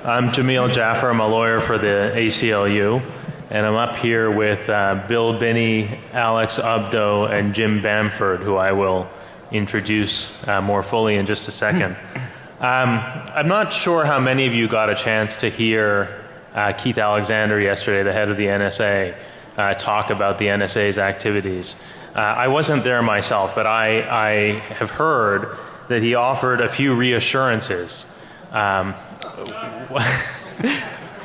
I'm Jamil Jaffer. I'm a lawyer for the ACLU, and I'm up here with Bill Binney, Alex Ubdo, and Jim Bamford, who I will introduce more fully in just a second. I'm not sure how many of you got a chance to hear Keith Alexander yesterday, the head of the NSA, talk about the NSA's activities. I wasn't there myself, but I have heard that he offered a few reassurances.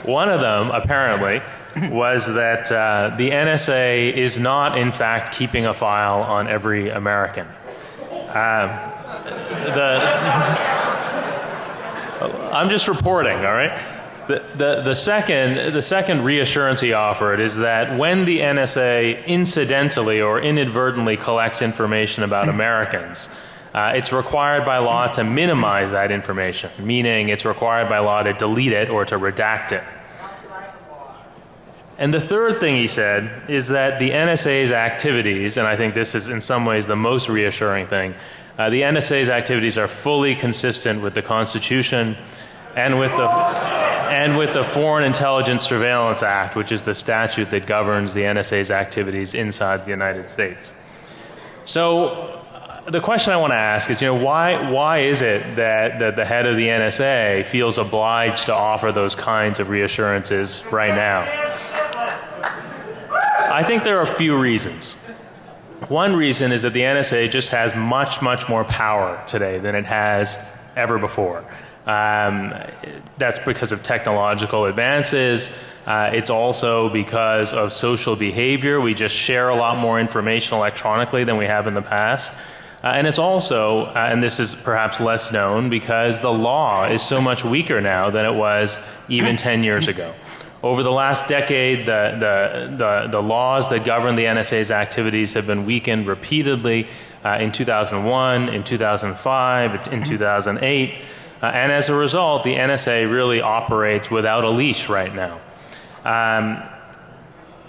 One of them, apparently, was that the NSA is not, in fact, keeping a file on every American. I'm just reporting, all right? The second reassurance he offered is that when the NSA incidentally or inadvertently collects information about Americans, it's required by law to minimize that information, meaning it's required by law to delete it or to redact it. And the third thing he said is that the NSA's activities, and I think this is in some ways the most reassuring thing, the NSA's activities are fully consistent with the Constitution and with the Foreign Intelligence Surveillance Act, which is the statute that governs the NSA's activities inside the United States. So the question I want to ask is, why is it that the head of the NSA feels obliged to offer those kinds of reassurances right now? I think there are a few reasons. One reason is that the NSA just has much, much more power today than it has ever before. That's because of technological advances. It's also because of social behavior. We just share a lot more information electronically than we have in the past. And it's also, and this is perhaps less known, because the law is so much weaker now than it was even 10 years ago. Over the last decade, the laws that govern the NSA's activities have been weakened repeatedly in 2001, in 2005, in 2008. And as a result, the NSA really operates without a leash right now.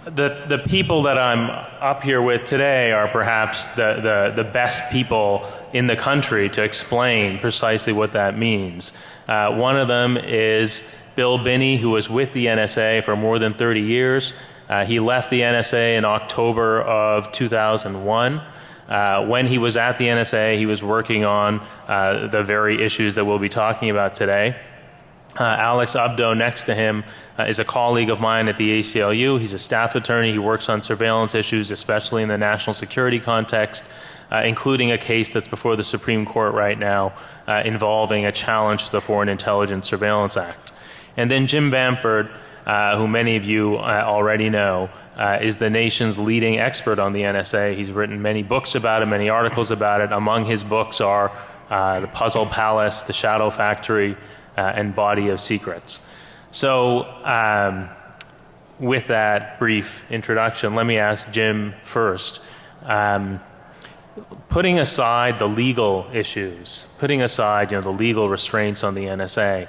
The people that I'm up here with today are perhaps the best people in the country to explain precisely what that means. One of them is Bill Binney, who was with the NSA for more than 30 years. He left the NSA in October of 2001. When he was at the NSA, he was working on the very issues that we'll be talking about today. Alex Ubdo, next to him, is a colleague of mine at the ACLU. He's a staff attorney. He works on surveillance issues, especially in the national security context, including a case that's before the Supreme Court right now involving a challenge to the Foreign Intelligence Surveillance Act. And then Jim Bamford, who many of you already know, is the nation's leading expert on the NSA. He's written many books about it, many articles about it. Among his books are The Puzzle Palace, The Shadow Factory, and Body of Secrets. So with that brief introduction, let me ask Jim first. Putting aside the legal issues, putting aside the legal restraints on the NSA,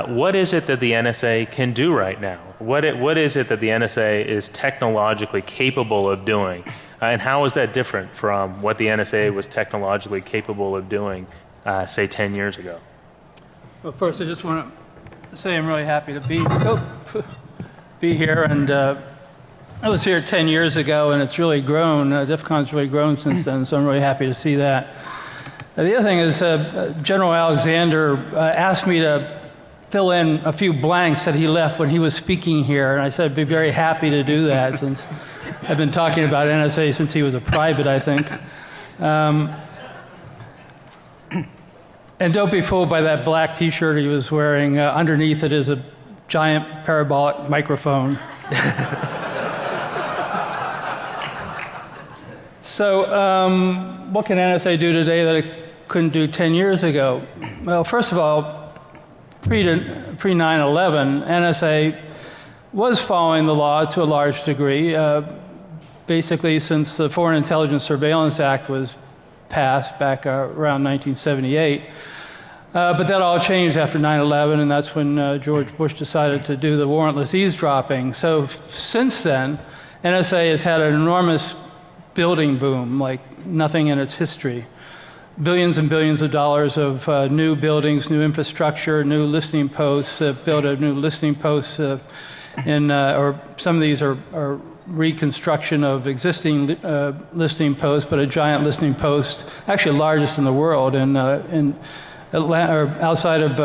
what is it that the NSA can do right now? What is it that the NSA is technologically capable of doing? And how is that different from what the NSA was technologically capable of doing, say, 10 years ago? Well, first, I just want to say I'm really happy to be here. And I was here 10 years ago, and it's really grown. DEFCON's really grown since then, so I'm really happy to see that. The other thing is General Alexander asked me to fill in a few blanks that he left when he was speaking here, and I said I'd be very happy to do that since I've been talking about NSA since he was a private, I think. And don't be fooled by that black T-shirt he was wearing. Underneath it is a giant parabolic microphone. So what can NSA do today that it couldn't do 10 years ago? Well, first of all, pre-9/11, NSA was following the law to a large degree, basically since the Foreign Intelligence Surveillance Act was passed back around 1978. But that all changed after 9/11, and that's when George Bush decided to do the warrantless eavesdropping. So since then, NSA has had an enormous building boom like nothing in its history. billions and billions of dollars of new buildings, new infrastructure, new listening posts, built a new listening post or some of these are reconstruction of existing listening posts, but a giant listening post, actually largest in the world, in Atlanta, or outside of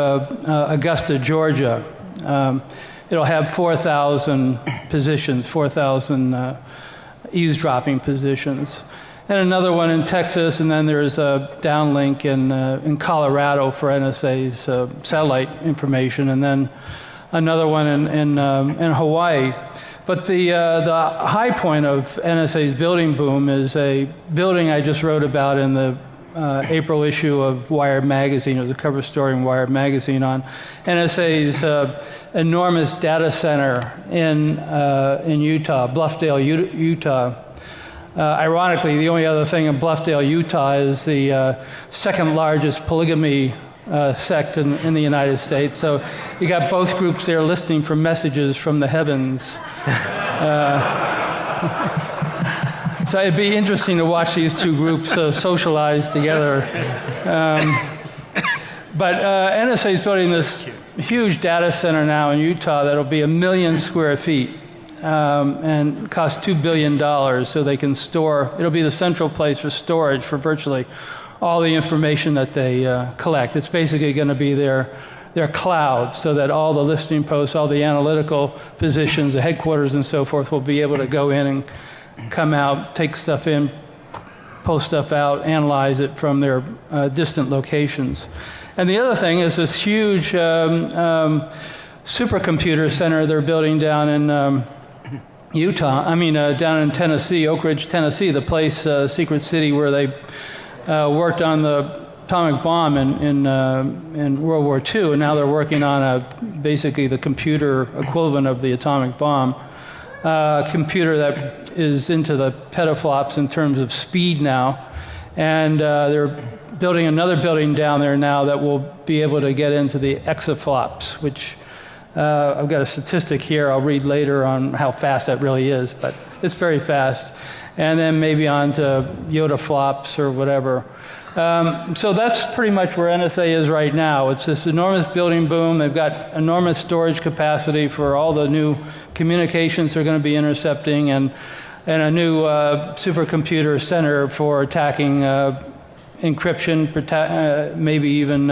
Augusta, Georgia. It'll have 4,000 positions, 4,000 eavesdropping positions. And another one in Texas, and then there's a downlink in Colorado for NSA's satellite information, and then another one in Hawaii. But the high point of NSA's building boom is a building I just wrote about in the April issue of Wired magazine. It was a cover story in Wired magazine on NSA's enormous data center in Utah, Bluffdale, Utah. Ironically, the only other thing in Bluffdale, Utah is the second largest polygamy sect in the United States. So you got both groups there listening for messages from the heavens. So it'd be interesting to watch these two groups socialize together. But NSA is building this huge data center now in Utah that'll be 1 million square feet and cost $2 billion, so they can store. It'll be the central place for storage for virtually all the information that they collect. It's basically going to be their cloud, so that all the listening posts, all the analytical positions, the headquarters and so forth will be able to go in and come out, take stuff in, post stuff out, analyze it from their distant locations. And the other thing is this huge supercomputer center they're building down in down in Tennessee, Oak Ridge, Tennessee, the place, Secret City, where they worked on the atomic bomb in World War II, and now they're working on basically the computer equivalent of the atomic bomb. Computer that is into the petaflops in terms of speed now, and they're building another building down there now that will be able to get into the exaflops, which I've got a statistic here I'll read later on how fast that really is, but it's very fast. And then maybe on to yotaflops or whatever. So that's pretty much where NSA is right now. It's this enormous building boom. They've got enormous storage capacity for all the new communications they're going to be intercepting, and a new supercomputer center for attacking encryption, maybe even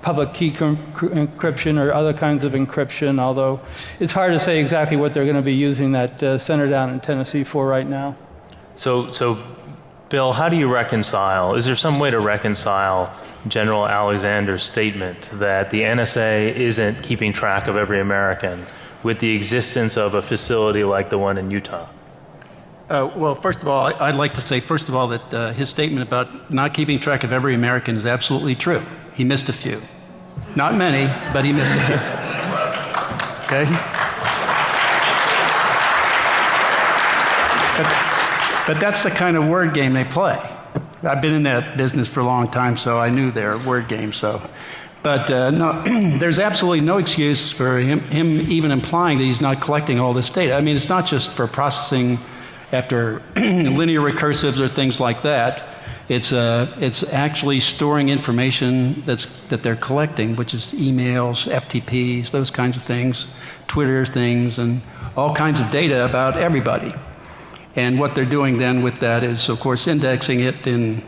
public key encryption or other kinds of encryption, although it's hard to say exactly what they're going to be using that center down in Tennessee for right now. So Bill, how do you reconcile, is there some way to reconcile General Alexander's statement that the NSA isn't keeping track of every American with the existence of a facility like the one in Utah? Well, first of all, I'd like to say, first of all, that his statement about not keeping track of every American is absolutely true. He missed a few. Not many, but he missed a few. Okay? But that's the kind of word game they play. I've been in that business for a long time, so I knew their word game. But no, there's absolutely no excuse for him even implying that he's not collecting all this data. I mean, it's not just for processing after linear recursives or things like that. It's actually storing information that they're collecting, which is emails, FTPs, those kinds of things, Twitter things, and all kinds of data about everybody. And what they're doing then with that is, of course, indexing it in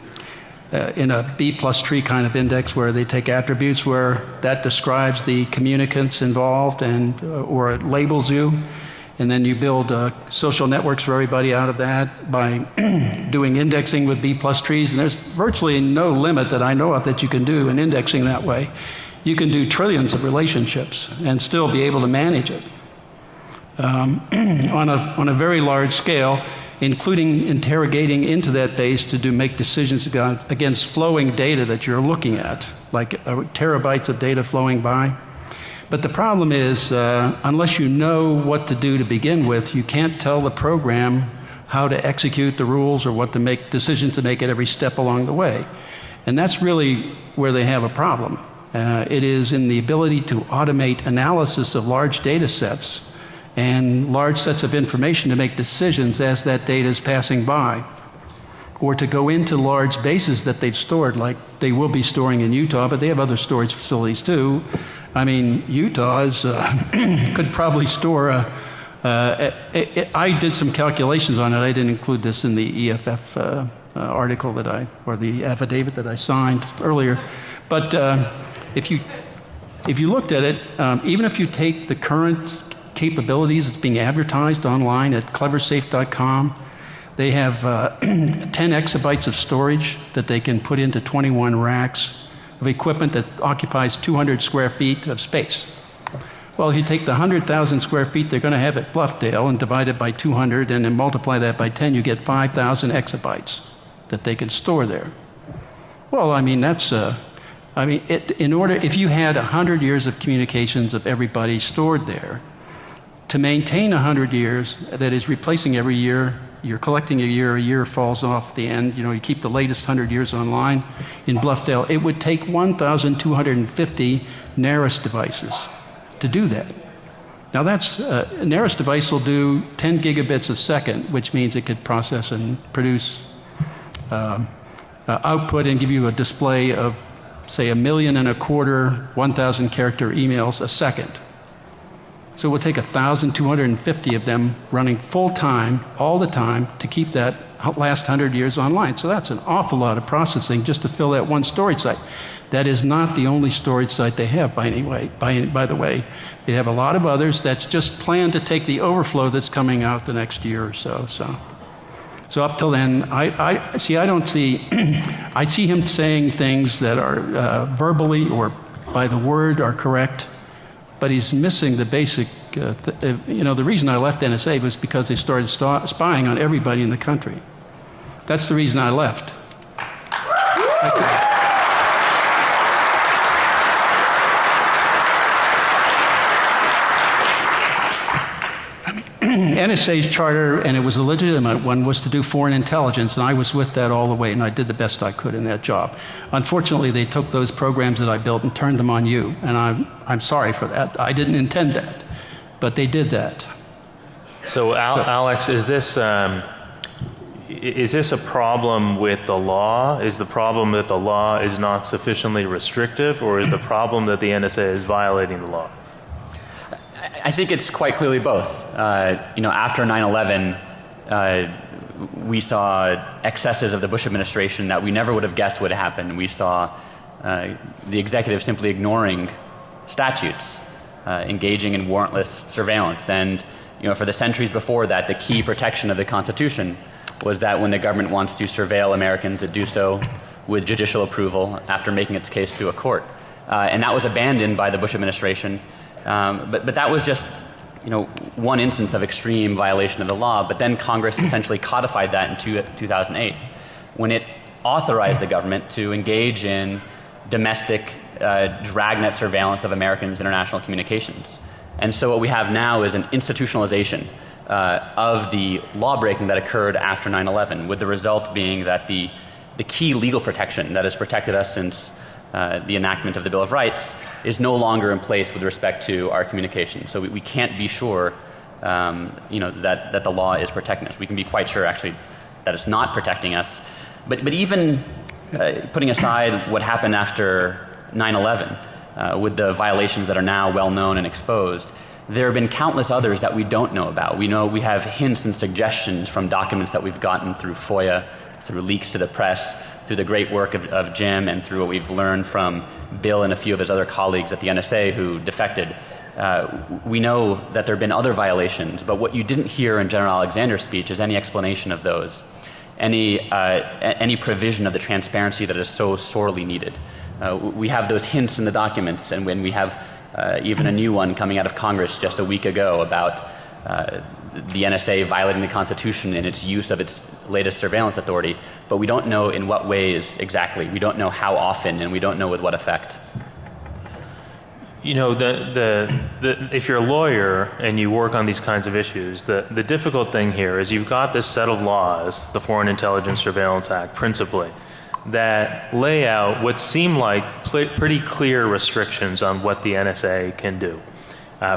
a B+ tree kind of index, where they take attributes where that describes the communicants involved or it labels you. And then you build social networks for everybody out of that by doing indexing with B+ trees. And there's virtually no limit that I know of that you can do in indexing that way. You can do trillions of relationships and still be able to manage it on a very large scale, including interrogating into that base to make decisions against flowing data that you're looking at, like terabytes of data flowing by. But the problem is, unless you know what to do to begin with, you can't tell the program how to execute the rules or what to make decisions to make at every step along the way. And that's really where they have a problem. It is in the ability to automate analysis of large data sets and large sets of information to make decisions as that data is passing by. or to go into large bases that they've stored, like they will be storing in Utah, but they have other storage facilities too. I mean, Utah could probably store I did some calculations on it. I didn't include this in the EFF article or the affidavit that I signed earlier. But if you looked at it, even if you take the current capabilities that's being advertised online at cleversafe.com, they have 10 exabytes of storage that they can put into 21 racks of equipment that occupies 200 square feet of space. Well, if you take the 100,000 square feet they're going to have at Bluffdale and divide it by 200 and then multiply that by 10, you get 5,000 exabytes that they can store there. Well, I mean, that's, if you had 100 years of communications of everybody stored there, to maintain 100 years, that is replacing every year, you're collecting a year falls off the end, you keep the latest 100 years online in Bluffdale, it would take 1,250 NARIS devices to do that. Now that's, a NARIS device will do 10 gigabits a second, which means it could process and produce output and give you a display of, say, 1.25 million 1,000 character emails a second. So it will take 1,250 of them running full time, all the time, to keep that last 100 years online. So that's an awful lot of processing just to fill that one storage site. That is not the only storage site they have, by the way. They have a lot of others that's just planned to take the overflow that's coming out the next year or so. So up till then, I see him saying things that are verbally or by the word are correct, but he's missing the basic, the reason I left NSA was because they started spying on everybody in the country. That's the reason I left. NSA's charter, and it was a legitimate one, was to do foreign intelligence, and I was with that all the way, and I did the best I could in that job. Unfortunately, they took those programs that I built and turned them on you, and I'm sorry for that. I didn't intend that, but they did that. So, Alex, is this a problem with the law? Is the problem that the law is not sufficiently restrictive, or is the problem that the NSA is violating the law? I think it's quite clearly both. After 9/11, we saw excesses of the Bush administration that we never would have guessed would happen. We saw the executive simply ignoring statutes, engaging in warrantless surveillance. And for the centuries before that, the key protection of the Constitution was that when the government wants to surveil Americans, it do so with judicial approval after making its case to a court. And that was abandoned by the Bush administration. But that was just, one instance of extreme violation of the law. But then Congress essentially codified that in 2008 when it authorized the government to engage in domestic dragnet surveillance of Americans' international communications. And so what we have now is an institutionalization of the law-breaking that occurred after 9/11, with the result being that the key legal protection that has protected us since the enactment of the Bill of Rights is no longer in place with respect to our communications. So we can't be sure, that the law is protecting us. We can be quite sure, actually, that it's not protecting us. But even putting aside what happened after 9/11, with the violations that are now well known and exposed, there have been countless others that we don't know about. We know we have hints and suggestions from documents that we've gotten through FOIA, through leaks to the press, through the great work of Jim, and through what we've learned from Bill and a few of his other colleagues at the NSA who defected. We know that there have been other violations, but what you didn't hear in General Alexander's speech is any explanation of those, any provision of the transparency that is so sorely needed. We have those hints in the documents, and when we have even a new one coming out of Congress just a week ago about the NSA violating the Constitution in its use of its latest surveillance authority, but we don't know in what ways exactly. We don't know how often, and we don't know with what effect. If you're a lawyer and you work on these kinds of issues, the difficult thing here is you've got this set of laws, the Foreign Intelligence Surveillance Act principally, that lay out what seem like pretty clear restrictions on what the NSA can do.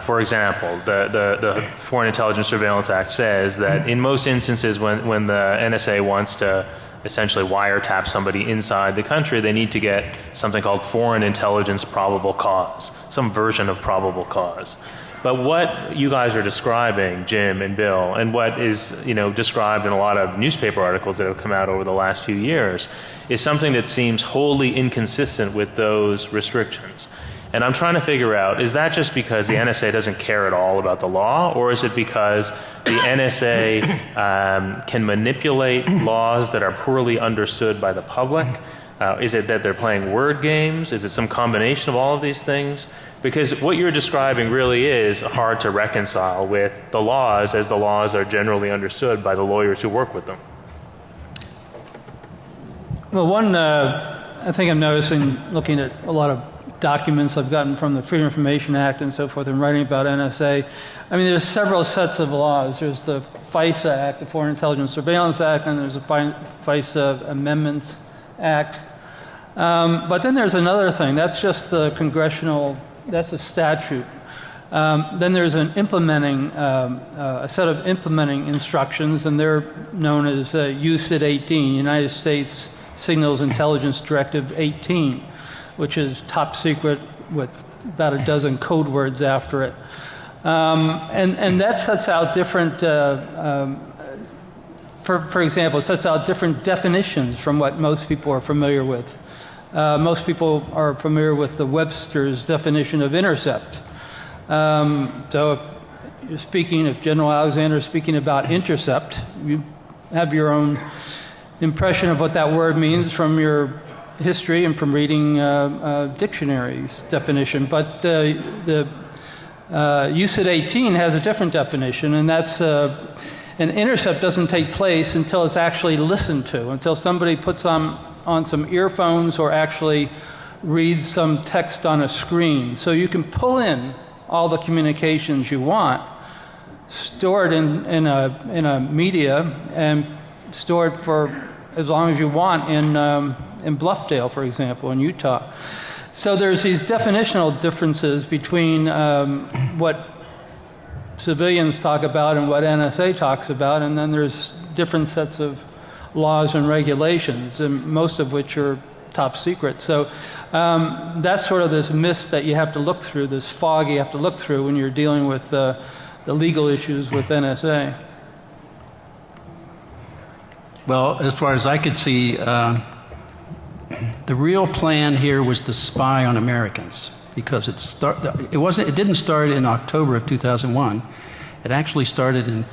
For example, the Foreign Intelligence Surveillance Act says that in most instances when the NSA wants to essentially wiretap somebody inside the country, they need to get something called foreign intelligence probable cause, some version of probable cause. But what you guys are describing, Jim and Bill, and what is described in a lot of newspaper articles that have come out over the last few years, is something that seems wholly inconsistent with those restrictions. And I'm trying to figure out, is that just because the NSA doesn't care at all about the law, or is it because the NSA can manipulate laws that are poorly understood by the public? Is it that they're playing word games? Is it some combination of all of these things? Because what you're describing really is hard to reconcile with the laws as the laws are generally understood by the lawyers who work with them. Well, one, I think I'm noticing, looking at a lot of documents I've gotten from the Freedom of Information Act and so forth and writing about NSA, I mean, there's several sets of laws. There's the FISA Act, the Foreign Intelligence Surveillance Act, and there's the FISA Amendments Act. But then there's another thing. That's just the congressional, that's a statute. Then there's an implementing, a set of implementing instructions, and they're known as USID 18, United States Signals Intelligence Directive 18, which is top secret with about a dozen code words after it. And that sets out different, for example, it sets out different definitions from what most people are familiar with. Most people are familiar with the Webster's definition of intercept. So if General Alexander is speaking about intercept, you have your own impression of what that word means from your history and from reading dictionaries definition. But the USID 18 has a different definition, and that's an intercept doesn't take place until it's actually listened to, until somebody puts on some earphones or actually reads some text on a screen. So you can pull in all the communications you want, store it in a media, and store it for as long as you want in Bluffdale, for example, in Utah. So there's these definitional differences between what civilians talk about and what NSA talks about, and then there's different sets of laws and regulations, and most of which are top secret. So that's sort of this mist that you have to look through, this fog you have to look through when you're dealing with the legal issues with NSA. Well, as far as I could see, the real plan here was to spy on Americans, because it didn't start in October of 2001. It actually started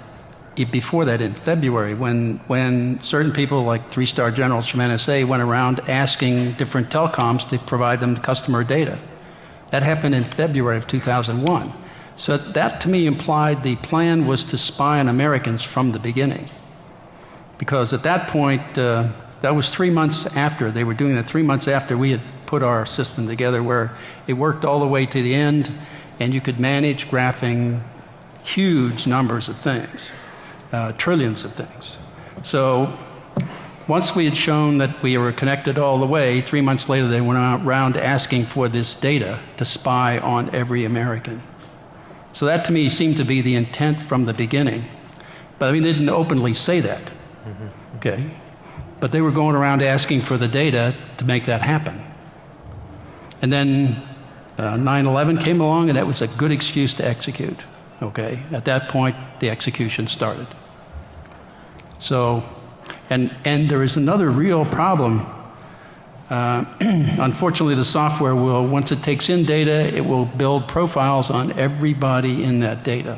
before that, in February, when certain people like three-star generals from NSA went around asking different telecoms to provide them customer data. That happened in February of 2001. So that, to me, implied the plan was to spy on Americans from the beginning. Because at that point, that was 3 months after. They were doing that 3 months after we had put our system together, where it worked all the way to the end, and you could manage graphing huge numbers of things. Trillions of things. So once we had shown that we were connected all the way, 3 months later they went around asking for this data to spy on every American. So that to me seemed to be the intent from the beginning. But I mean, they didn't openly say that. Mm-hmm. Okay? But they were going around asking for the data to make that happen. And then 9/11 came along, and that was a good excuse to execute. Okay? At that point, the execution started. So, and there is another real problem. Unfortunately, the software will, once it takes in data, it will build profiles on everybody in that data.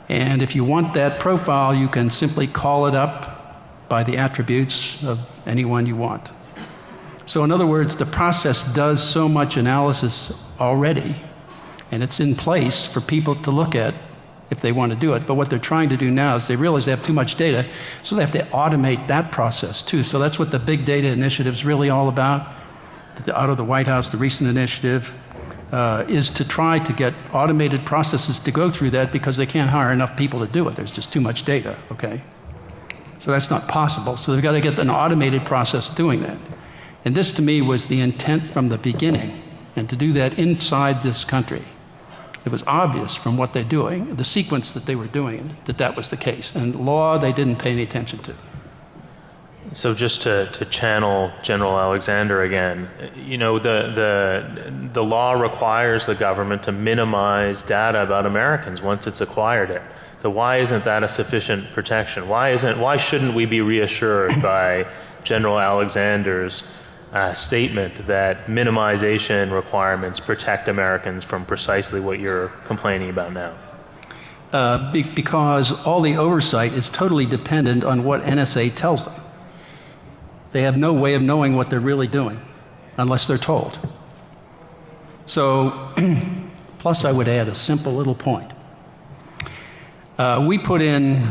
And if you want that profile, you can simply call it up by the attributes of anyone you want. So in other words, the process does so much analysis already, and it's in place for people to look at if they want to do it. But what they're trying to do now is they realize they have too much data, so they have to automate that process too. So that's what the big data initiative is really all about. Out of the White House, the recent initiative is to try to get automated processes to go through that, because they can't hire enough people to do it. There's just too much data, okay? So that's not possible. So they've got to get an automated process doing that. And this to me was the intent from the beginning, and to do that inside this country. It was obvious from what they're doing, the sequence that they were doing, that that was the case. And law, they didn't pay any attention to. So just to channel General Alexander again, you know, the law requires the government to minimize data about Americans once it's acquired it. So why isn't that a sufficient protection? Why shouldn't we be reassured by General Alexander's statement that minimization requirements protect Americans from precisely what you're complaining about now? Because all the oversight is totally dependent on what NSA tells them. They have no way of knowing what they're really doing unless they're told. So, plus I would add a simple little point. We put in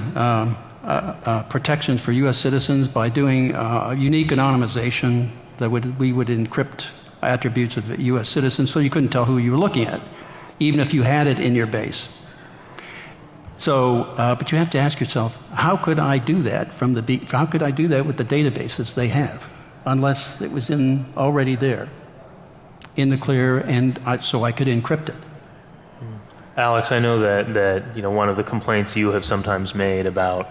protections for U.S. citizens by doing unique anonymization that we would encrypt attributes of U.S. citizens so you couldn't tell who you were looking at, even if you had it in your base. So, but you have to ask yourself, how could I do that how could I do that with the databases they have, unless it was already there, in the clear, and so I could encrypt it. Alex, I know that you know one of the complaints you have sometimes made about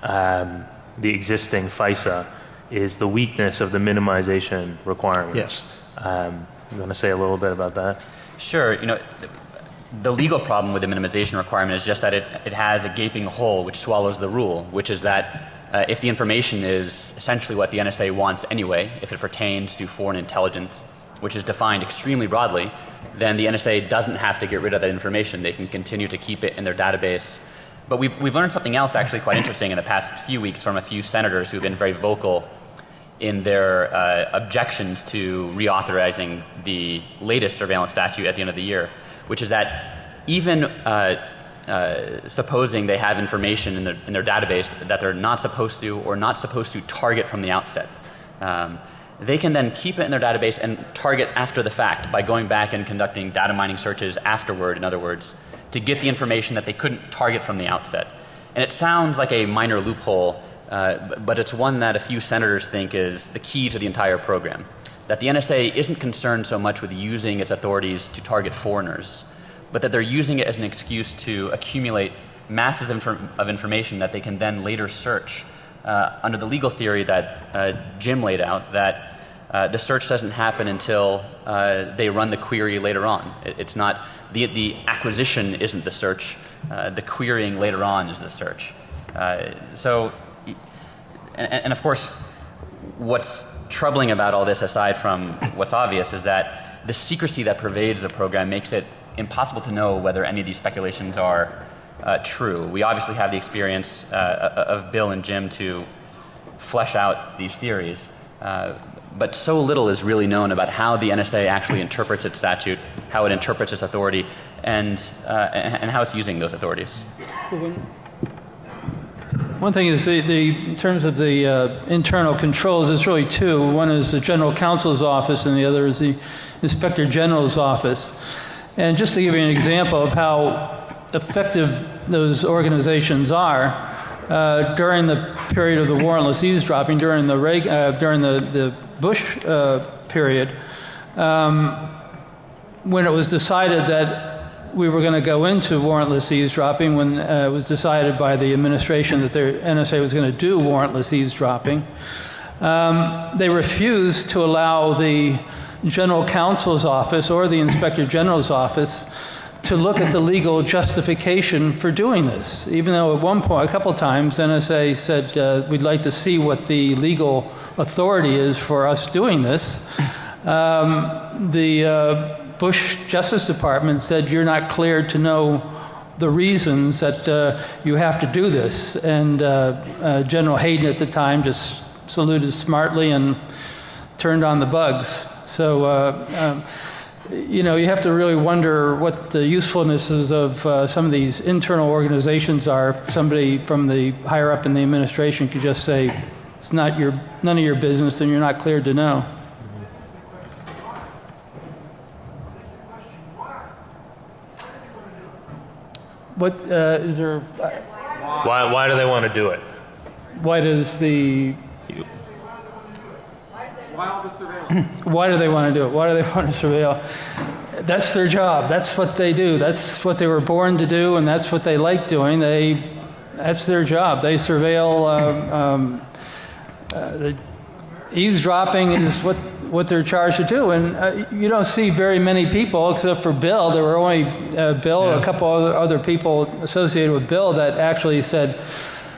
the existing FISA is the weakness of the minimization requirements. Yes. You want to say a little bit about that? Sure. You know, the legal problem with the minimization requirement is just that it has a gaping hole which swallows the rule, which is that if the information is essentially what the NSA wants anyway, if it pertains to foreign intelligence, which is defined extremely broadly, then the NSA doesn't have to get rid of that information. They can continue to keep it in their database. But we've learned something else actually quite interesting in the past few weeks from a few senators who've been very vocal in their objections to reauthorizing the latest surveillance statute at the end of the year, which is that even supposing they have information in their database that they're not supposed to or not supposed to target from the outset, they can then keep it in their database and target after the fact by going back and conducting data mining searches afterward, in other words, to get the information that they couldn't target from the outset. And it sounds like a minor loophole, but it's one that a few senators think is the key to the entire program. That the NSA isn't concerned so much with using its authorities to target foreigners, but that they're using it as an excuse to accumulate masses of information that they can then later search under the legal theory that Jim laid out, that the search doesn't happen until they run the query later on. It's not, the acquisition isn't the search, the querying later on is the search. And of course, what's troubling about all this, aside from what's obvious, is that the secrecy that pervades the program makes it impossible to know whether any of these speculations are true. We obviously have the experience of Bill and Jim to flesh out these theories, but so little is really known about how the NSA actually interprets its statute, how it interprets its authority, and how it's using those authorities. One thing is in terms of the internal controls, there's really two. One is the General Counsel's office, and the other is the Inspector General's office. And just to give you an example of how effective those organizations are, during the period of the warrantless eavesdropping, during the Bush period, when it was decided that we were going to go into warrantless eavesdropping, when it was decided by the administration that the NSA was going to do warrantless eavesdropping, they refused to allow the General Counsel's office or the Inspector General's office to look at the legal justification for doing this. Even though at one point, a couple of times, NSA said, we'd like to see what the legal authority is for us doing this. The Bush Justice Department said, you're not cleared to know the reasons that you have to do this. And General Hayden at the time just saluted smartly and turned on the bugs. So, you know, you have to really wonder what the usefulnesses of some of these internal organizations are. If somebody from the higher up in the administration could just say, it's none of your business and you're not cleared to know. What is there? Why do they want to do it? Why does the? Why all the surveillance? Why do they want to do it? Why do they want to surveil? That's their job. That's what they do. That's what they were born to do, and that's what they like doing. That's their job. They surveil the eavesdropping is what they're charged to do, and you don't see very many people except for Bill. There were only Bill, a couple other people associated with Bill that actually said,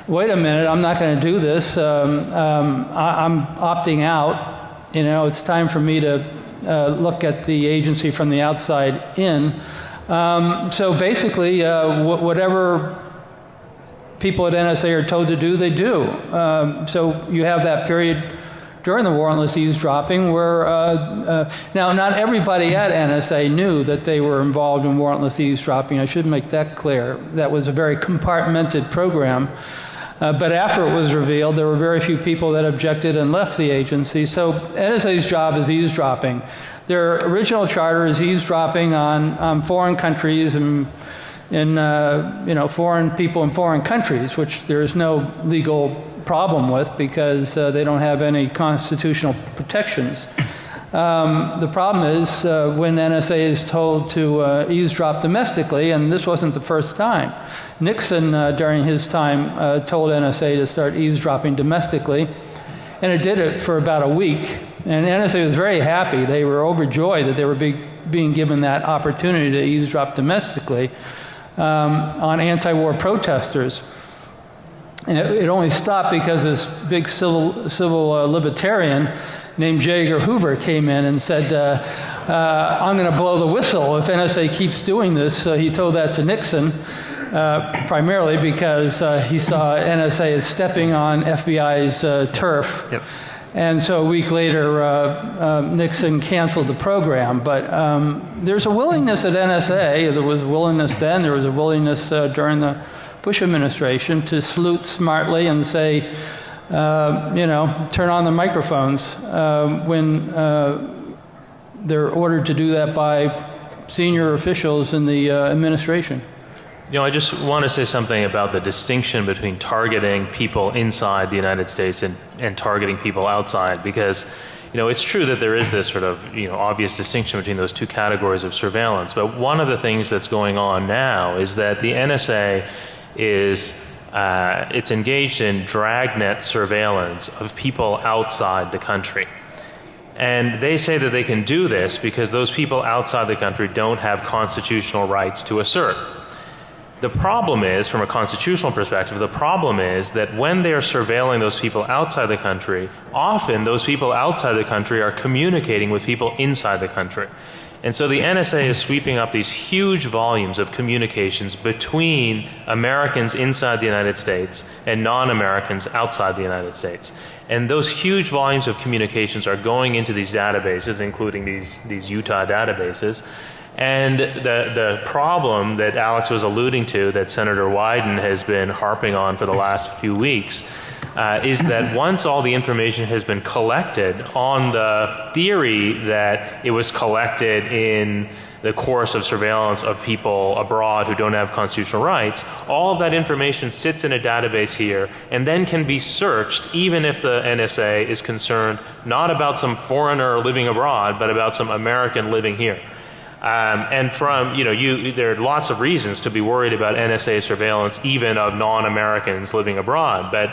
"Wait a minute, I'm not going to do this. I'm opting out. It's time for me to look at the agency from the outside in." So basically, whatever people at NSA are told to do, they do. So you have that period during the warrantless eavesdropping where, now not everybody at NSA knew that they were involved in warrantless eavesdropping. I should make that clear. That was a very compartmented program. But after it was revealed, there were very few people that objected and left the agency. So NSA's job is eavesdropping. Their original charter is eavesdropping on foreign countries and foreign people in foreign countries, which there is no legal problem with because they don't have any constitutional protections. The problem is when NSA is told to eavesdrop domestically, and this wasn't the first time. Nixon, during his time, told NSA to start eavesdropping domestically, and it did it for about a week. And NSA was very happy. They were overjoyed that they were being given that opportunity to eavesdrop domestically on anti-war protesters. And it only stopped because this big civil libertarian named J. Edgar Hoover came in and said, I'm going to blow the whistle if NSA keeps doing this. He told that to Nixon, primarily because he saw NSA as stepping on FBI's turf. Yep. And so a week later, Nixon canceled the program. But there's a willingness at NSA. There was a willingness then. There was a willingness during the Bush administration to salute smartly and say, turn on the microphones when they're ordered to do that by senior officials in the administration. I just want to say something about the distinction between targeting people inside the United States and targeting people outside, because, it's true that there is this sort of, obvious distinction between those two categories of surveillance. But one of the things that's going on now is that the NSA is it's engaged in dragnet surveillance of people outside the country. And they say that they can do this because those people outside the country don't have constitutional rights to assert. The problem is, from a constitutional perspective, the problem is that when they are surveilling those people outside the country, often those people outside the country are communicating with people inside the country. And so the NSA is sweeping up these huge volumes of communications between Americans inside the United States and non-Americans outside the United States. And those huge volumes of communications are going into these databases, including these Utah databases. And the problem that Alex was alluding to, that Senator Wyden has been harping on for the last few weeks, is that once all the information has been collected on the theory that it was collected in the course of surveillance of people abroad who don't have constitutional rights, all of that information sits in a database here and then can be searched even if the NSA is concerned not about some foreigner living abroad, but about some American living here. And there are lots of reasons to be worried about NSA surveillance, even of non-Americans living abroad. But,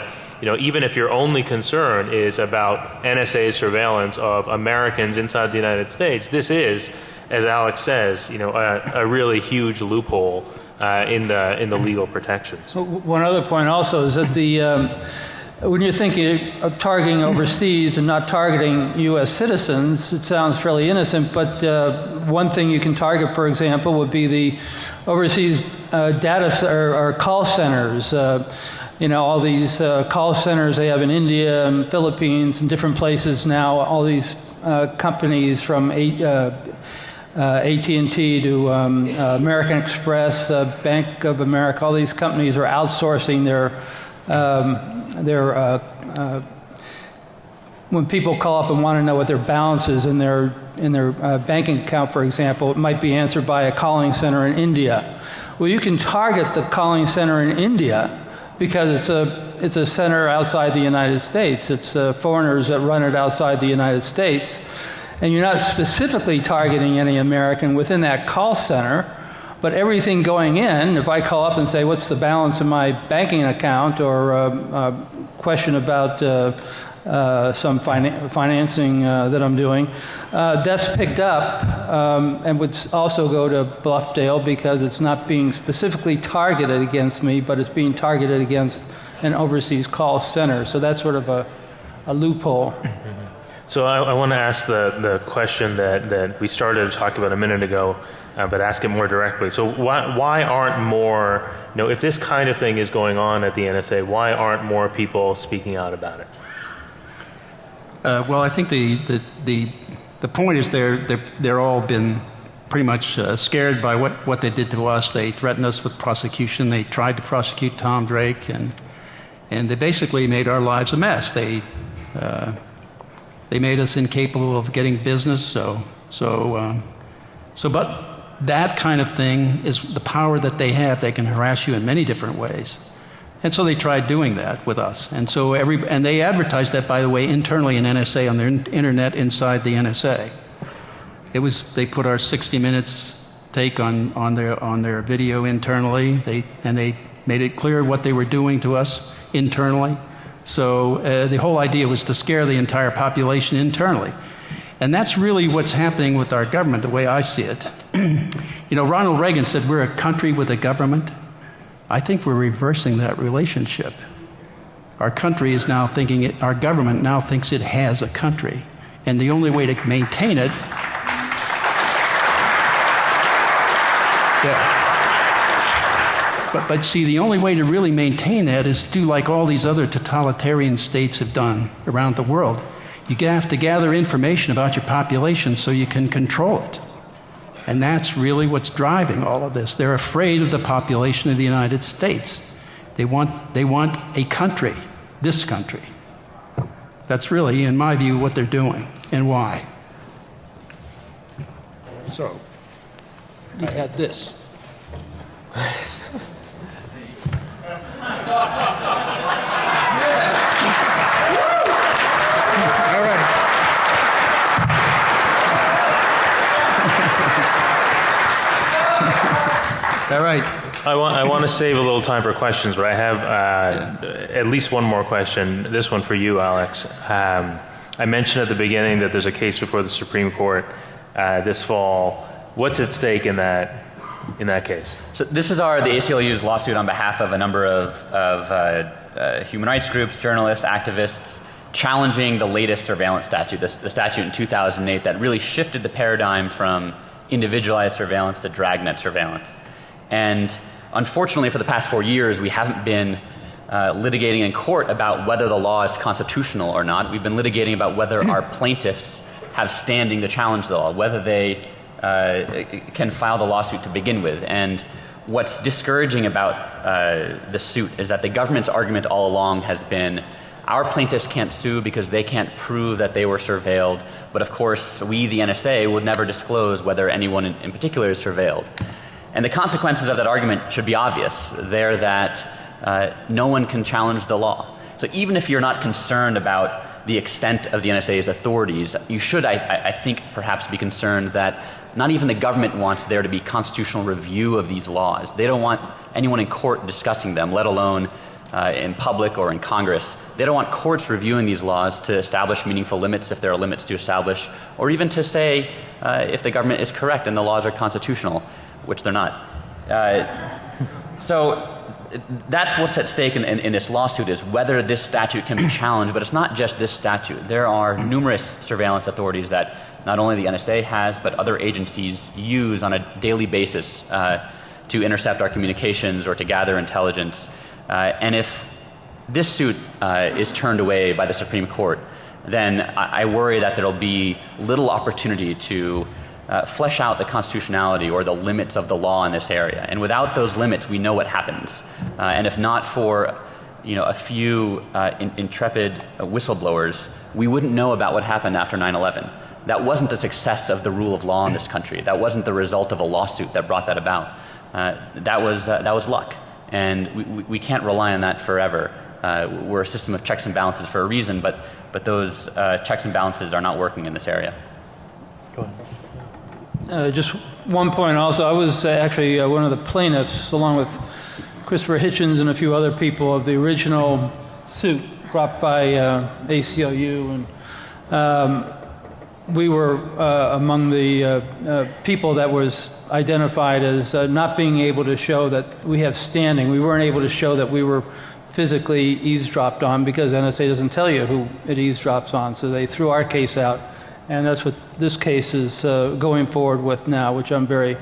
even if your only concern is about NSA surveillance of Americans inside the United States, this is, as Alex says, a really huge loophole in the legal protections. One other point also is that when you're thinking of targeting overseas and not targeting U.S. citizens, it sounds fairly innocent, but one thing you can target, for example, would be the overseas or call centers. All these call centers they have in India and Philippines and different places now, all these companies from AT&T to American Express, Bank of America, all these companies are outsourcing when people call up and want to know what their balance is in their banking account, for example, it might be answered by a calling center in India. Well, you can target the calling center in India because it's a center outside the United States. It's foreigners that run it outside the United States, and you're not specifically targeting any American within that call center. But everything going in, if I call up and say, what's the balance in my banking account, or a question about some financing that I'm doing. That's picked up and would also go to Bluffdale because it's not being specifically targeted against me, but it's being targeted against an overseas call center. So that's sort of a loophole. So I want to ask the question that we started to talk about a minute ago, but ask it more directly. So why aren't more, if this kind of thing is going on at the NSA, why aren't more people speaking out about it? Well, I think the point is they're all been pretty much scared by what they did to us. They threatened us with prosecution. They tried to prosecute Tom Drake, and they basically made our lives a mess. They made us incapable of getting business. But that kind of thing is the power that they have. They can harass you in many different ways. And so they tried doing that with us. And so and they advertised that, by the way, internally in NSA on their internet inside the NSA. They put our 60 Minutes take on their video internally. They made it clear what they were doing to us internally. So the whole idea was to scare the entire population internally. And that's really what's happening with our government, the way I see it. Ronald Reagan said we're a country with a government. I think we're reversing that relationship. Our country is now thinking our government now thinks it has a country. And the only way to maintain it. Yeah. But see, the only way to really maintain that is to do like all these other totalitarian states have done around the world. You have to gather information about your population so you can control it. And that's really what's driving all of this. They're afraid of the population of the United States. They want a country, this country. That's really, in my view, what they're doing and why. So, I had this. All right. All right. I want to save a little time for questions, but I have at least one more question. This one for you, Alex. I mentioned at the beginning that there's a case before the Supreme Court this fall. What's at stake in that case? So this is the ACLU's lawsuit on behalf of a number of human rights groups, journalists, activists, challenging the latest surveillance statute, the statute in 2008 that really shifted the paradigm from individualized surveillance to dragnet surveillance. And unfortunately, for the past 4 years, we haven't been litigating in court about whether the law is constitutional or not. We've been litigating about whether our plaintiffs have standing to challenge the law, whether they can file the lawsuit to begin with. And what's discouraging about the suit is that the government's argument all along has been our plaintiffs can't sue because they can't prove that they were surveilled, but of course we, the NSA, would never disclose whether anyone in particular is surveilled. And the consequences of that argument should be obvious. They're that no one can challenge the law. So even if you're not concerned about the extent of the NSA's authorities, you should, I think, perhaps be concerned that not even the government wants there to be constitutional review of these laws. They don't want anyone in court discussing them, let alone in public or in Congress. They don't want courts reviewing these laws to establish meaningful limits if there are limits to establish, or even to say if the government is correct and the laws are constitutional, which they're not. So that's what's at stake in this lawsuit, is whether this statute can be challenged. But it's not just this statute. There are numerous surveillance authorities that not only the NSA has, but other agencies use on a daily basis to intercept our communications or to gather intelligence. And if this suit is turned away by the Supreme Court, then I worry that there will be little opportunity to flesh out the constitutionality or the limits of the law in this area. And without those limits, we know what happens. And if not for a few intrepid whistleblowers, we wouldn't know about what happened after 9/11. That wasn't the success of the rule of law in this country. That wasn't the result of a lawsuit that brought that about. That was luck. And we can't rely on that forever. We're a system of checks and balances for a reason, but those checks and balances are not working in this area. Go ahead. Just one point also. I was actually one of the plaintiffs, along with Christopher Hitchens and a few other people, of the original suit brought by ACLU, and we were among the people that was identified as not being able to show that we have standing. We weren't able to show that we were physically eavesdropped on because NSA doesn't tell you who it eavesdrops on. So they threw our case out, and that's what this case is going forward with now, which I'm very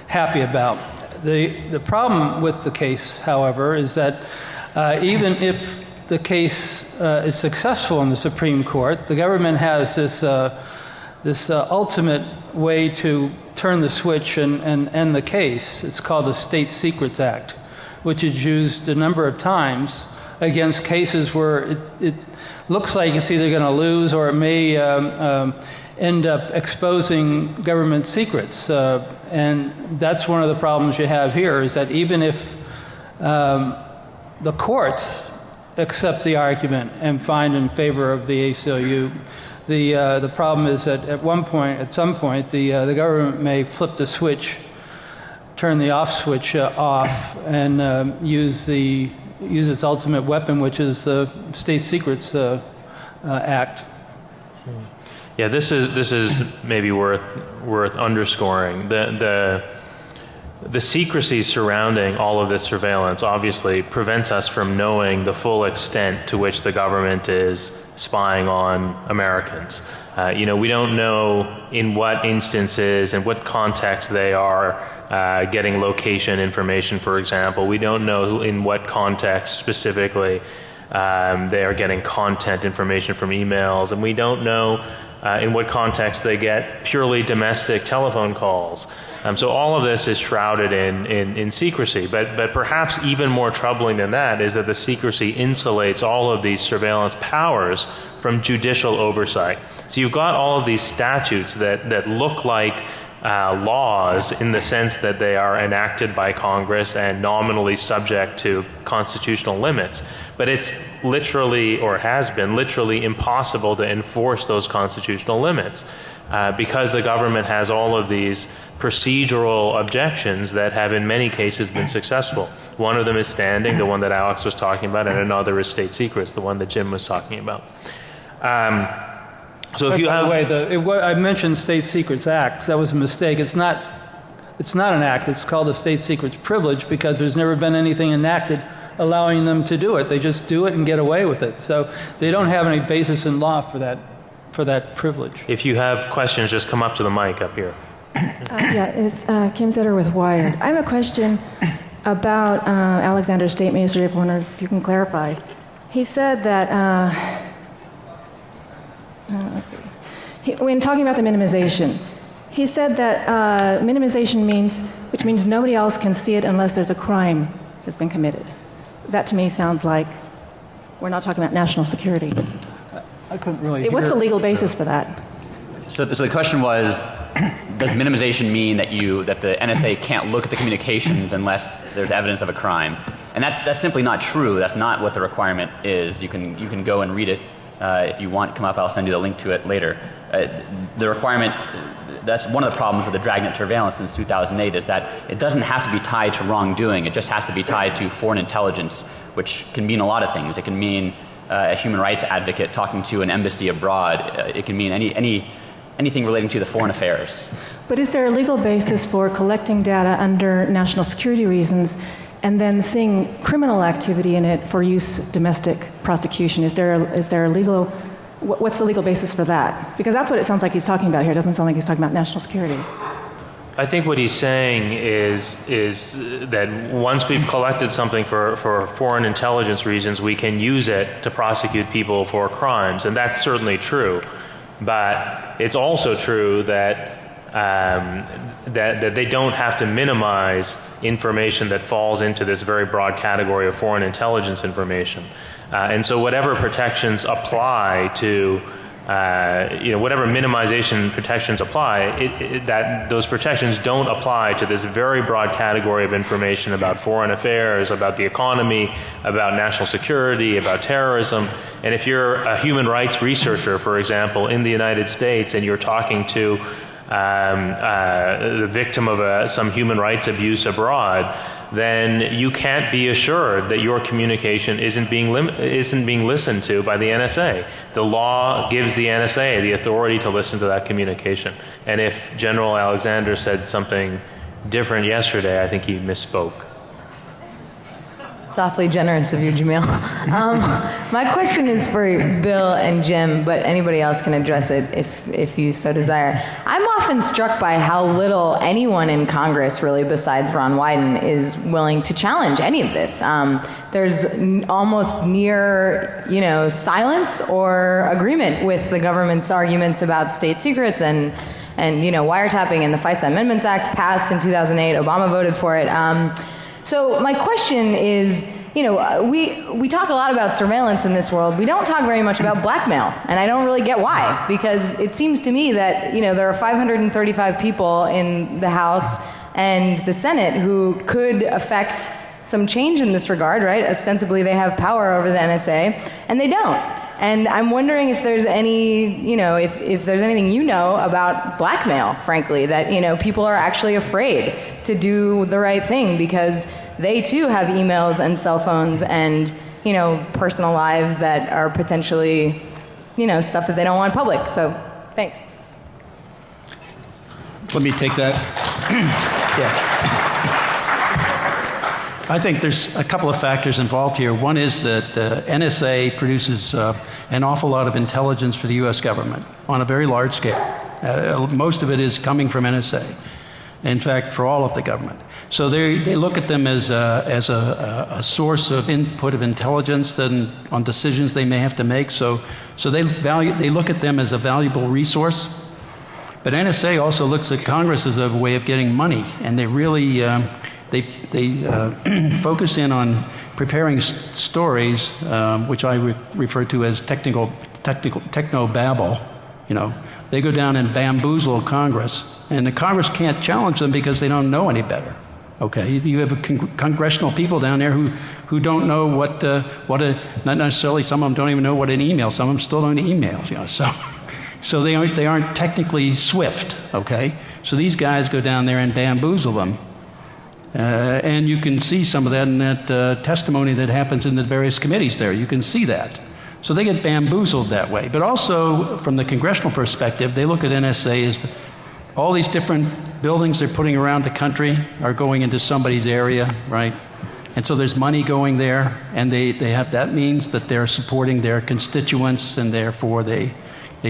happy about. The problem with the case, however, is that even if the case is successful in the Supreme Court, the government has this ultimate way to turn the switch and end the case. It's called the State Secrets Act, which is used a number of times against cases where it looks like it's either going to lose or it may end up exposing government secrets. And that's one of the problems you have here, is that even if the courts accept the argument and find in favor of the ACLU, the problem is that at some point, the government may flip the switch, turn the off switch off, and use its ultimate weapon, which is the State Secrets Act. Yeah, this is maybe worth underscoring. The secrecy surrounding all of this surveillance obviously prevents us from knowing the full extent to which the government is spying on Americans. We don't know in what instances and what context they are getting location information, for example. We don't know in what context specifically they are getting content information from emails, and we don't know in what context they get purely domestic telephone calls. So all of this is shrouded in secrecy. But perhaps even more troubling than that is that the secrecy insulates all of these surveillance powers from judicial oversight. So you've got all of these statutes that look like laws in the sense that they are enacted by Congress and nominally subject to constitutional limits. But it's literally, or has been literally, impossible to enforce those constitutional limits because the government has all of these procedural objections that have in many cases been successful. One of them is standing, the one that Alex was talking about, and another is state secrets, the one that Jim was talking about. So if you have, by the way, I mentioned State Secrets Act. That was a mistake. It's not an act. It's called the State Secrets Privilege because there's never been anything enacted allowing them to do it. They just do it and get away with it. So they don't have any basis in law for that privilege. if you have questions, just come up to the mic up here. It's Kim Zetter with Wired. I have a question about Alexander's statement yesterday. I wonder if you can clarify. He said that. Let's see. When talking about the minimization, he said that minimization which means nobody else can see it unless there's a crime that's been committed. That to me sounds like we're not talking about national security. I couldn't really hear. What's the legal basis for that? So the question was, does minimization mean that the NSA can't look at the communications unless there's evidence of a crime? And that's simply not true. That's not what the requirement is. You can go and read it. If you want, come up, I'll send you the link to it later. The requirement, that's one of the problems with the Dragnet surveillance since 2008, is that it doesn't have to be tied to wrongdoing. It just has to be tied to foreign intelligence, which can mean a lot of things. It can mean a human rights advocate talking to an embassy abroad. It can mean anything relating to the foreign affairs. But is there a legal basis for collecting data under national security reasons and then seeing criminal activity in it for use domestic prosecution? Is there a legal, what's the legal basis for that? Because that's what it sounds like he's talking about here. It doesn't sound like he's talking about national security. I think what he's saying is that once we've collected something for foreign intelligence reasons, we can use it to prosecute people for crimes, and that's certainly true. But it's also true that they don't have to minimize information that falls into this very broad category of foreign intelligence information. And so whatever protections apply to, whatever minimization protections apply, that those protections don't apply to this very broad category of information about foreign affairs, about the economy, about national security, about terrorism. And if you're a human rights researcher, for example, in the United States, and you're talking to the victim of some human rights abuse abroad, then you can't be assured that your communication isn't being listened to by the NSA. The law gives the NSA the authority to listen to that communication. And if General Alexander said something different yesterday, I think he misspoke. It's awfully generous of you, Jamil. My question is for Bill and Jim, but anybody else can address it if you so desire. I'm often struck by how little anyone in Congress, really, besides Ron Wyden, is willing to challenge any of this. There's almost near, silence or agreement with the government's arguments about state secrets and wiretapping, and the FISA Amendments Act passed in 2008. Obama voted for it. So my question is, we talk a lot about surveillance in this world. We don't talk very much about blackmail, and I don't really get why, because it seems to me that, there are 535 people in the House and the Senate who could affect some change in this regard, right? Ostensibly they have power over the NSA, and they don't. And I'm wondering if there's any, if there's anything about blackmail, frankly, that, people are actually afraid to do the right thing because they too have emails and cell phones and, personal lives that are potentially, stuff that they don't want public. So, thanks. Let me take that. Yeah. I think there's a couple of factors involved here. One is that NSA produces an awful lot of intelligence for the U.S. government on a very large scale. Most of it is coming from NSA. In fact, for all of the government. So they look at them as a source of input of intelligence on decisions they may have to make. So they look at them as a valuable resource. But NSA also looks at Congress as a way of getting money, and they really they focus in on preparing stories, which I refer to as techno-babble. They go down and bamboozle Congress, and the Congress can't challenge them because they don't know any better. Okay, you have congressional people down there who don't know what not necessarily, some of them don't even know what an email. Some of them still don't email. So they aren't technically swift. Okay, so these guys go down there and bamboozle them. And you can see some of that in that testimony that happens in the various committees there. You can see that. So they get bamboozled that way. But also, from the congressional perspective, they look at NSA as all these different buildings they're putting around the country are going into somebody's area, right? And so there's money going there, and they have, that means that they're supporting their constituents, and therefore they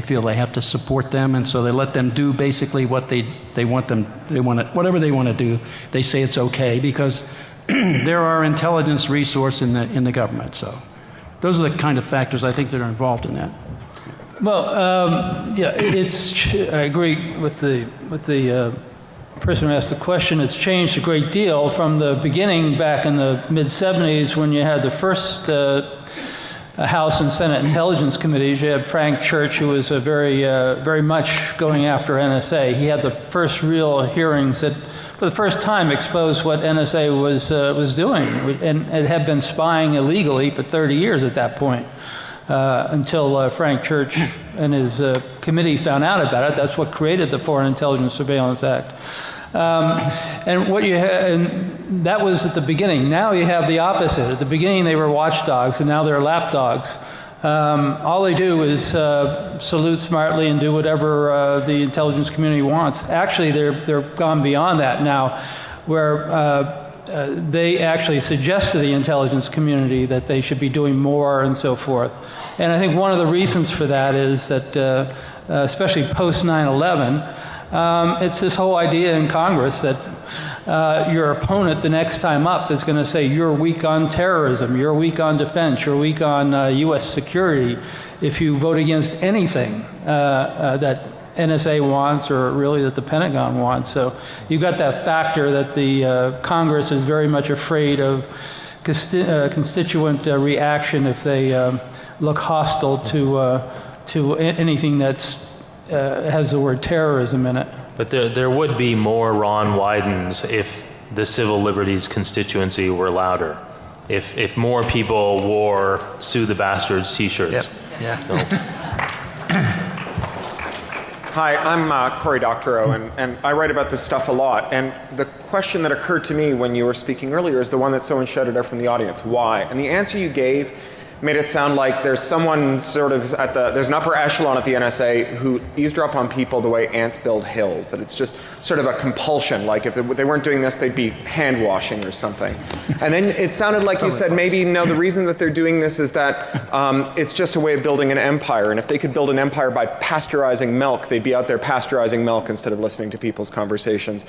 feel they have to support them, and so they let them do basically what they want them, whatever they want to do. They say it's okay because they're our intelligence resource in the government. So those are the kind of factors I think that are involved in that. Well, I agree with the person who asked the question. It's changed a great deal from the beginning back in the mid-'70s when you had the first House and Senate Intelligence Committees. You had Frank Church, who was very much going after NSA. He had the first real hearings that, for the first time, exposed what NSA was doing, and it had been spying illegally for 30 years at that point, until Frank Church and his committee found out about it. That's what created the Foreign Intelligence Surveillance Act. And that was at the beginning. Now you have the opposite. At the beginning they were watchdogs, and now they're lapdogs. All they do is salute smartly and do whatever the intelligence community wants. Actually, they're gone beyond that now, where they actually suggest to the intelligence community that they should be doing more and so forth. And I think one of the reasons for that is that, especially post 9/11, it's this whole idea in Congress that your opponent the next time up is going to say, you're weak on terrorism, you're weak on defense, you're weak on U.S. security if you vote against anything that NSA wants or really that the Pentagon wants. So you've got that factor that the Congress is very much afraid of constituent reaction if they look hostile to anything that's has the word terrorism in it. But there would be more Ron Wydens if the civil liberties constituency were louder. If more people wore "Sue the Bastards" T-shirts. Yep. Yeah. Hi, I'm Cory Doctorow, and I write about this stuff a lot. And the question that occurred to me when you were speaking earlier is the one that someone shouted out from the audience. Why? And the answer you gave made it sound like there's someone sort of there's an upper echelon at the NSA who eavesdrop on people the way ants build hills, that it's just sort of a compulsion, like if they weren't doing this, they'd be hand washing or something. And then it sounded like you said maybe, no, the reason that they're doing this is that it's just a way of building an empire, and if they could build an empire by pasteurizing milk, they'd be out there pasteurizing milk instead of listening to people's conversations.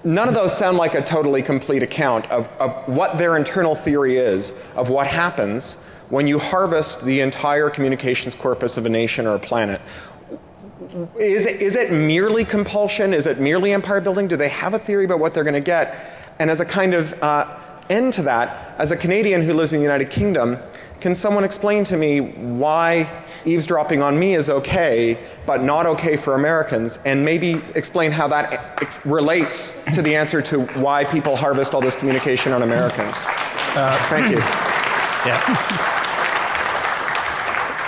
None of those sound like a totally complete account of what their internal theory is of what happens when you harvest the entire communications corpus of a nation or a planet. Is it merely compulsion? Is it merely empire building? Do they have a theory about what they're going to get? And as a kind of end to that, as a Canadian who lives in the United Kingdom, can someone explain to me why eavesdropping on me is okay, but not okay for Americans, and maybe explain how that relates to the answer to why people harvest all this communication on Americans? Thank you. Yeah.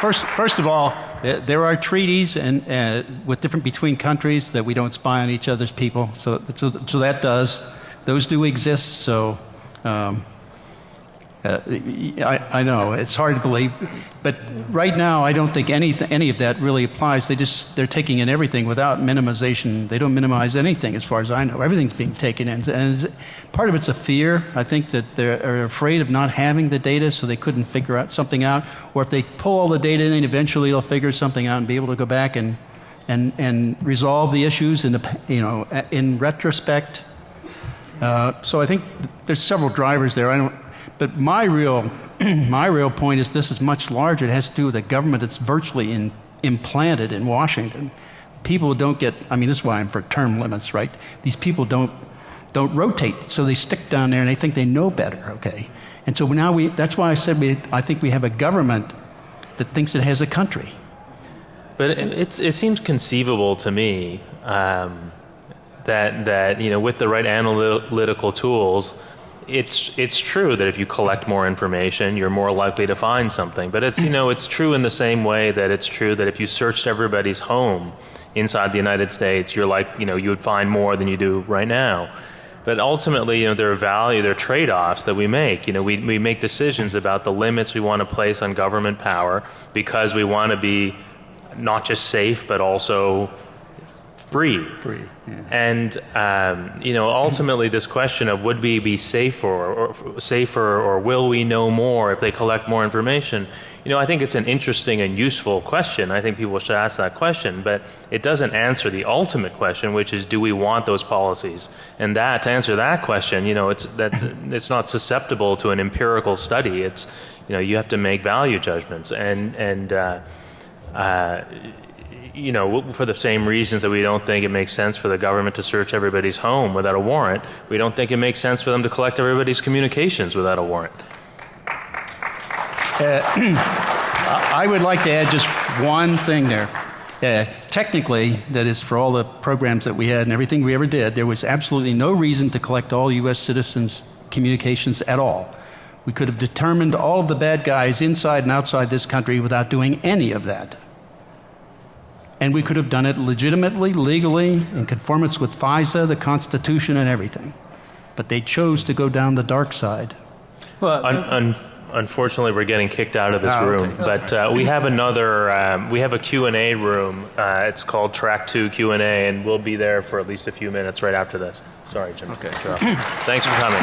First of all, there are treaties between countries that we don't spy on each other's people. So those do exist. So I know it's hard to believe, but right now I don't think any of that really applies. They're taking in everything without minimization. They don't minimize anything, as far as I know. Everything's being taken in, and part of it's a fear. I think that they're afraid of not having the data, so they couldn't figure something out. Or if they pull all the data in, eventually they'll figure something out and be able to go back and resolve the issues in retrospect. So I think there's several drivers there. But my real point is this is much larger. It has to do with a government that's virtually implanted in Washington. People don't get. I mean, this is why I'm for term limits, right? These people don't rotate, so they stick down there and they think they know better. Okay, and so now that's why I said I think we have a government that thinks it has a country. But it seems conceivable to me that with the right analytical tools, it's true that if you collect more information, you're more likely to find something. But it's true in the same way that it's true that if you searched everybody's home inside the United States, you would find more than you do right now. But ultimately, there are trade-offs that we make. We make decisions about the limits we want to place on government power because we want to be not just safe but also free. Yeah. And ultimately, this question of would we be safer or will we know more if they collect more information? I think it's an interesting and useful question. I think people should ask that question, but it doesn't answer the ultimate question, which is, do we want those policies? And to answer that question, it's not susceptible to an empirical study. It's you have to make value judgments for the same reasons that we don't think it makes sense for the government to search everybody's home without a warrant, we don't think it makes sense for them to collect everybody's communications without a warrant. I would like to add just one thing there. Technically, that is, for all the programs that we had and everything we ever did, there was absolutely no reason to collect all U.S. citizens' communications at all. We could have determined all of the bad guys inside and outside this country without doing any of that. And we could have done it legitimately, legally, in conformance with FISA, the Constitution, and everything. But they chose to go down the dark side. Well, unfortunately, we're getting kicked out of this room. Okay. But we have we have a Q&A room. It's called Track 2 Q&A, and we'll be there for at least a few minutes right after this. Sorry, Jim. Okay. Thanks for coming.